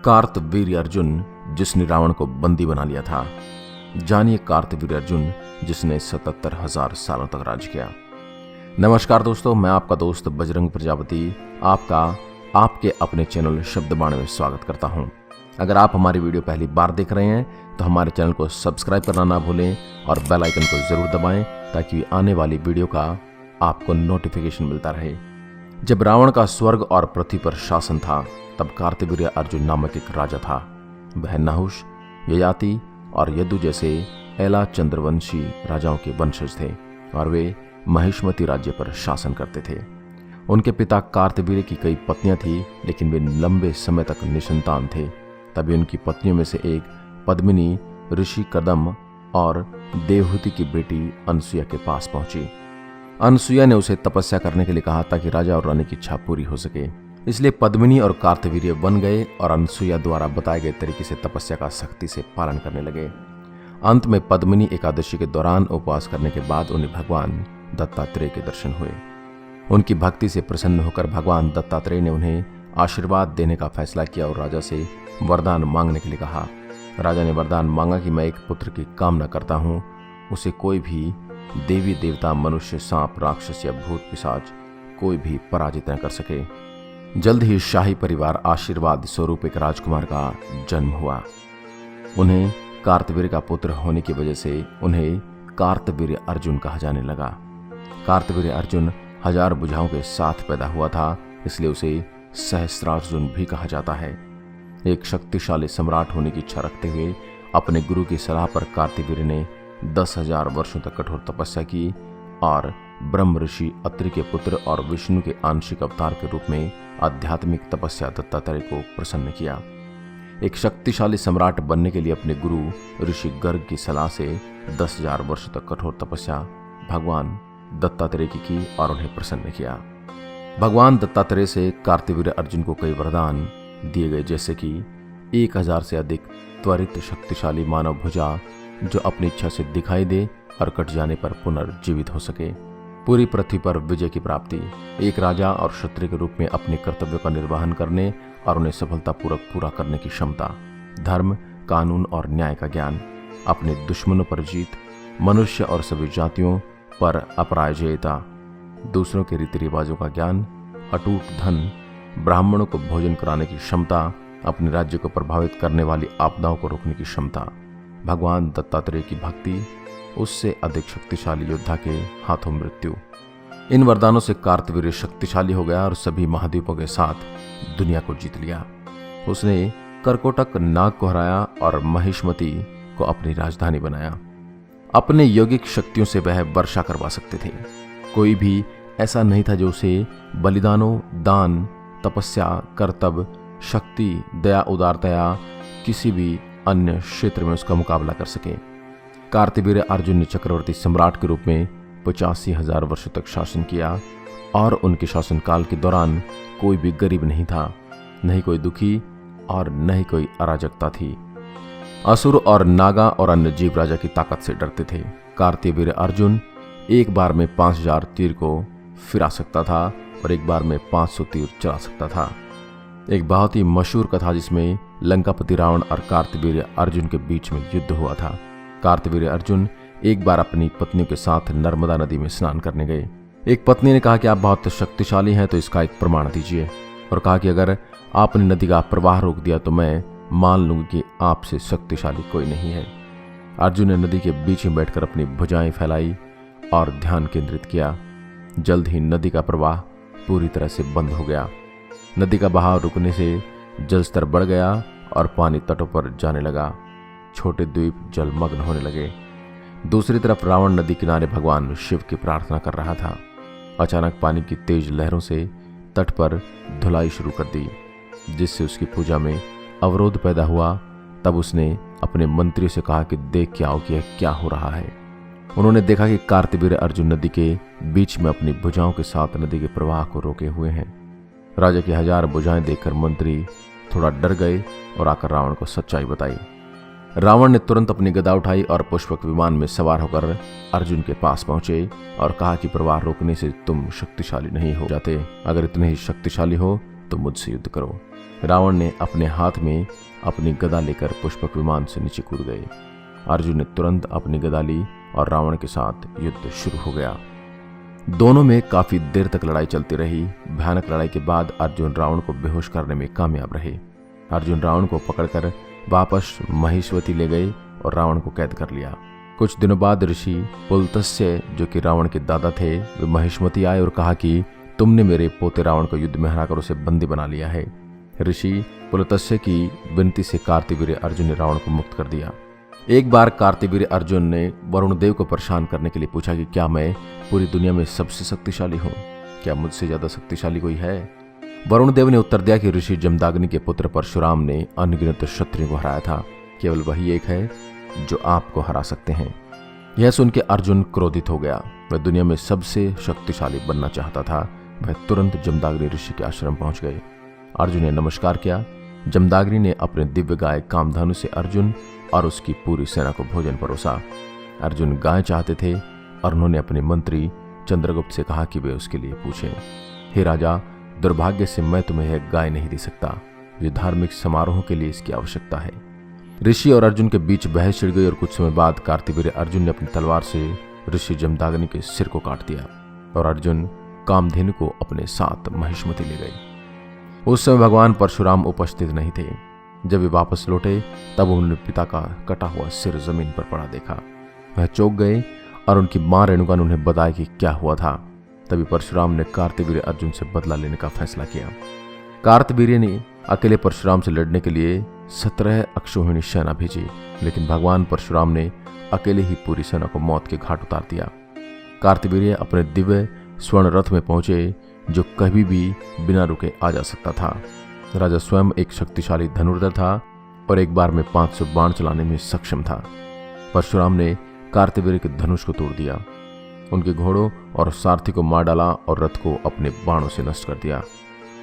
कार्तवीर्य अर्जुन जिसने रावण को बंदी बना लिया था। जानिए कार्तवीर्य अर्जुन जिसने 77,000 सालों तक राज किया। नमस्कार दोस्तों, मैं आपका दोस्त बजरंग प्रजापति आपका आपके अपने चैनल शब्दबाणी में स्वागत करता हूं। अगर आप हमारी वीडियो पहली बार देख रहे हैं तो हमारे चैनल को सब्सक्राइब करना ना भूलें और बेल आइकन को जरूर दबाएं ताकि आने वाली वीडियो का आपको नोटिफिकेशन मिलता रहे। जब रावण का स्वर्ग और पृथ्वी पर शासन था तब कार्तवीर्य अर्जुन नामक एक राजा था। वह नहुष, ययाति और यदु जैसे एला चंद्रवंशी राजाओं के वंशज थे और वे महिष्मती राज्य पर शासन करते थे। उनके पिता कार्तवीर्य की कई पत्नियां थी, लेकिन वे लंबे समय तक निसंतान थे। तभी उनकी पत्नियों में से एक पद्मिनी ऋषि कदम और देवहूति की बेटी अनसुया के पास पहुंची। अनसुया ने उसे तपस्या करने के लिए कहा ताकि राजा और रानी की इच्छा पूरी हो सके। इसलिए पद्मिनी और कार्तवीर्य बन गए और अनसुया द्वारा बताए गए तरीके से तपस्या का सख्ती से पालन करने लगे। अंत में पद्मिनी एकादशी के दौरान उपवास करने के बाद उन्हें भगवान दत्तात्रेय के दर्शन हुए। उनकी भक्ति से प्रसन्न होकर भगवान दत्तात्रेय ने उन्हें आशीर्वाद देने का फैसला किया और राजा से वरदान मांगने के लिए कहा। राजा ने वरदान मांगा कि मैं एक पुत्र की कामना करता हूँ, उसे कोई भी देवी देवता, मनुष्य, सांप, राक्षस या भूत पिशाच कोई भी पराजित न कर सके। जल्द ही शाही परिवार आशीर्वाद स्वरूप एक राजकुमार का जन्म हुआ। उन्हें कार्तवीर्य का पुत्र होने की वजह से उन्हें कार्तवीर्य अर्जुन कहा जाने लगा। कार्तवीर्य अर्जुन 1000 भुजाओं के साथ पैदा हुआ था, इसलिए उसे सहस्त्रार्जुन भी कहा जाता है। एक शक्तिशाली सम्राट होने की इच्छा रखते हुए अपने गुरु की सलाह पर कार्तवीर्य ने 10,000 वर्षों तक कठोर तपस्या की और ब्रह्म ऋषि अत्रि के पुत्र और विष्णु के आंशिक अवतार के रूप में आध्यात्मिक तपस्या दत्तात्रेय को प्रसन्न किया। एक शक्तिशाली सम्राट बनने के लिए अपने गुरु ऋषि गर्ग की सलाह से 10,000 वर्ष तक कठोर तपस्या भगवान दत्तात्रेय की और उन्हें प्रसन्न किया। भगवान दत्तात्रेय से कार्तवीर्य अर्जुन को कई वरदान दिए गए, जैसे कि 1000 से अधिक त्वरित शक्तिशाली मानव भुजा जो अपनी इच्छा से दिखाई दे और कट जाने पर पुनर्जीवित हो सके, पूरी पृथ्वी पर विजय की प्राप्ति, एक राजा और क्षत्रिय के रूप में अपने कर्तव्यों का निर्वहन करने और उन्हें सफलतापूर्वक पूरा करने की क्षमता, धर्म, कानून और न्याय का ज्ञान, अपने दुश्मनों पर जीत, मनुष्य और सभी जातियों पर अपराजयता, दूसरों के रीति रिवाजों का ज्ञान, अटूट धन, ब्राह्मणों को भोजन कराने की क्षमता, अपने राज्य को प्रभावित करने वाली आपदाओं को रोकने की क्षमता। भगवान दत्तात्रेय की भक्ति, उससे अधिक शक्तिशाली योद्धा के हाथों मृत्यु। इन वरदानों से कार्तवीर्य शक्तिशाली हो गया और सभी महाद्वीपों के साथ दुनिया को जीत लिया। उसने कर्कोटक नाग को हराया और महिष्मती को अपनी राजधानी बनाया। अपने यौगिक शक्तियों से वह वर्षा करवा सकते थे। कोई भी ऐसा नहीं था जो उसे बलिदानों, दान, तपस्या, कर्तव्य, शक्ति, दया, उदारता या किसी भी अन्य क्षेत्र में उसका मुकाबला कर सके। कार्तवीर्य अर्जुन ने चक्रवर्ती सम्राट के रूप में 85,000 वर्षों तक शासन किया और उनके शासनकाल के दौरान कोई भी गरीब नहीं था, न ही कोई दुखी और न ही कोई अराजकता थी। असुर और नागा और अन्य जीव राजा की ताकत से डरते थे। कार्तवीर्य अर्जुन एक बार में 5000 तीर को फिरा सकता था और एक बार में 500 तीर चला सकता था। एक बहुत ही मशहूर कथा जिसमें लंकापति रावण और कार्तवीर्य अर्जुन के बीच में युद्ध हुआ था। कार्तवीर्य अर्जुन एक बार अपनी पत्नियों के साथ नर्मदा नदी में स्नान करने गए। एक पत्नी ने कहा कि आप बहुत शक्तिशाली हैं, तो इसका एक प्रमाण दीजिए, और कहा कि अगर आपने नदी का प्रवाह रोक दिया तो मैं मान लूंगी कि आपसे शक्तिशाली कोई नहीं है। अर्जुन ने नदी के बीच में बैठकर अपनी भुजाएं फैलाई और ध्यान केंद्रित किया। जल्द ही नदी का प्रवाह पूरी तरह से बंद हो गया। नदी का बहाव रुकने से जलस्तर बढ़ गया और पानी तटों पर जाने लगा। छोटे द्वीप जलमग्न होने लगे। दूसरी तरफ रावण नदी किनारे भगवान शिव की प्रार्थना कर रहा था। अचानक पानी की तेज लहरों से तट पर धुलाई शुरू कर दी, जिससे उसकी पूजा में अवरोध पैदा हुआ। तब उसने अपने मंत्रियों से कहा कि देख के आओ कि यह क्या हो रहा है। उन्होंने देखा कि कार्तवीर्य अर्जुन नदी के बीच में अपनी भुजाओं के साथ नदी के प्रवाह को रोके हुए हैं। राजा की 1000 भुजाएं देखकर मंत्री थोड़ा डर गए और आकर रावण को सच्चाई बताई। रावण ने तुरंत अपनी गदा उठाई और पुष्पक विमान में सवार होकर अर्जुन के पास पहुंचे और कहा कि प्रवाह रोकने से तुम शक्तिशाली नहीं हो जाते। अगर इतने ही शक्तिशाली हो तो मुझसे युद्ध करो। रावण ने अपने हाथ में अपनी गदा लेकर पुष्पक विमान से नीचे कूद गए। अर्जुन ने तुरंत अपनी गदा ली और रावण के साथ युद्ध शुरू हो गया। दोनों में काफी देर तक लड़ाई चलती रही। भयानक लड़ाई के बाद अर्जुन रावण को बेहोश करने में कामयाब रहे। अर्जुन रावण को पकड़कर वापस महिष्मति ले गए और रावण को कैद कर लिया। कुछ दिनों बाद ऋषि पुलत्स्य, जो कि रावण के दादा थे, वे महिष्मति आए और कहा कि तुमने मेरे पोते रावण को युद्ध में हराकर उसे बंदी बना लिया है। ऋषि पुलत्स्य की विनती से कार्तवीर्य अर्जुन ने रावण को मुक्त कर दिया। एक बार कार्तवीर्य अर्जुन ने वरुण देव को परेशान करने के लिए पूछा कि क्या मैं पूरी दुनिया में सबसे शक्तिशाली हूँ? क्या मुझसे ज्यादा शक्तिशाली कोई है? वरुण देव ने उत्तर दिया कि ऋषि जमदाग्नि के पुत्र परशुराम ने अनगिनत क्षत्रियों को हराया था, केवल वही एक है जो आपको हरा सकते हैं। यह सुन के अर्जुन क्रोधित हो गया। वह दुनिया में सबसे शक्तिशाली बनना चाहता था। वह तुरंत जमदाग्नि ऋषि के आश्रम पहुंच गए। अर्जुन ने नमस्कार किया। जमदाग्नि ने अपने दिव्य गाय कामधनु से अर्जुन और उसकी पूरी सेना को भोजन परोसा। अर्जुन गाय चाहते थे और उन्होंने अपने मंत्री चंद्रगुप्त से कहा कि वे उसके लिए पूछें। हे राजा, दुर्भाग्य से मैं तुम्हें यह गाय नहीं दे सकता। मुझे धार्मिक समारोह के लिए इसकी आवश्यकता है। ऋषि और अर्जुन के बीच बहस छिड़ गई और कुछ समय बाद कार्तवीर्य अर्जुन ने अपनी तलवार से ऋषि जमदाग्नि के सिर को काट दिया और अर्जुन कामधेनु को अपने साथ महिष्मति ले गए। उस समय भगवान परशुराम उपस्थित नहीं थे। जब वे वापस लौटे तब उन्होंने पिता का कटा हुआ सिर जमीन पर पड़ा देखा। वह चौंक गए और उनकी मां रेणुका ने उन्हें बताया कि क्या हुआ था। तभी परशुराम ने कार्तवीर्य अर्जुन से बदला लेने का फैसला किया। कार्तवीर्य ने अकेले परशुराम से लड़ने के लिए 17 अक्षौहिणी सेना भेजी, लेकिन भगवान परशुराम ने अकेले ही पूरी सेना को मौत के घाट उतार दिया। कार्तवीर्य अपने दिव्य स्वर्ण रथ में पहुंचे, जो कभी भी बिना रुके आ जा सकता था। राजा स्वयं एक शक्तिशाली धनुर्धर था और एक बार में 500 बाण चलाने में सक्षम था। परशुराम ने कार्तवीर्य के धनुष को तोड़ दिया, उनके घोड़ों और सारथी को मार डाला और रथ को अपने बाणों से नष्ट कर दिया।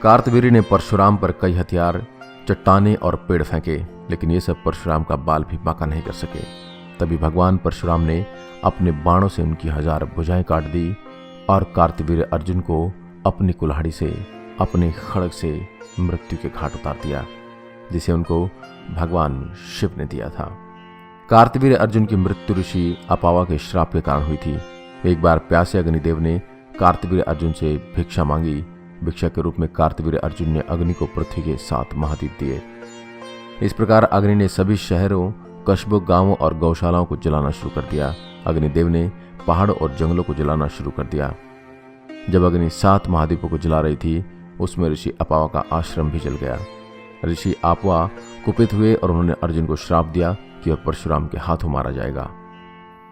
कार्तवीर्य ने परशुराम पर कई हथियार, चट्टाने और पेड़ फेंके, लेकिन ये सब परशुराम का बाल भी बांका नहीं कर सके। तभी भगवान परशुराम ने अपने बाणों से उनकी 1000 भुजाएं काट दी और कार्तवीर्य अर्जुन को अपनी कुल्हाड़ी से, अपने खड्ग से मृत्यु के घाट उतार दिया, जिसे उनको भगवान शिव ने दिया था। कार्तवीर्य अर्जुन की मृत्यु ऋषि अपावा के श्राप के कारण हुई थी। एक बार प्यासे अग्निदेव ने कार्तवीर्य अर्जुन से भिक्षा मांगी। भिक्षा के रूप में कार्तवीर्य अर्जुन ने अग्नि को पृथ्वी के 7 महाद्वीप दिए। इस प्रकार अग्नि ने सभी शहरों, कस्बों, गांवों और गौशालाओं को जलाना शुरू कर दिया। अग्निदेव ने पहाड़ों और जंगलों को जलाना शुरू कर दिया। जब अग्नि 7 महाद्वीपों को जला रही थी, उसमें ऋषि अपावा का आश्रम भी जल गया। ऋषि अपावा कुपित हुए और उन्होंने अर्जुन को श्राप दिया कि वह परशुराम के हाथों मारा जाएगा।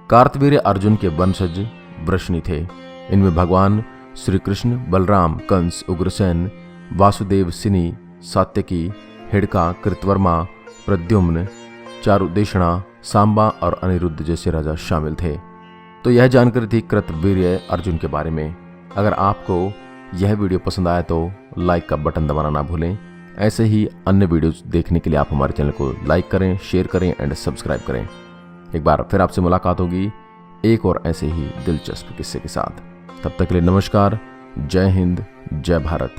कार्तवीर्य अर्जुन के वंशज वृषणी थे। इनमें भगवान श्री कृष्ण, बलराम, कंस, उग्रसेन, वासुदेव, सिनी, सात्यकी, हिड़का, कृतवर्मा, प्रद्युम्न, चारुदेशना, सांबा और अनिरुद्ध जैसे राजा शामिल थे। तो यह जानकारी थी कार्तवीर्य अर्जुन के बारे में। अगर आपको यह वीडियो पसंद आया तो लाइक का बटन दबाना ना भूलें। ऐसे ही अन्य वीडियोस देखने के लिए आप हमारे चैनल को लाइक करें, शेयर करें एंड सब्सक्राइब करें। एक बार फिर आपसे मुलाकात होगी एक और ऐसे ही दिलचस्प किस्से के साथ। तब तक के लिए नमस्कार। जय हिंद, जय भारत।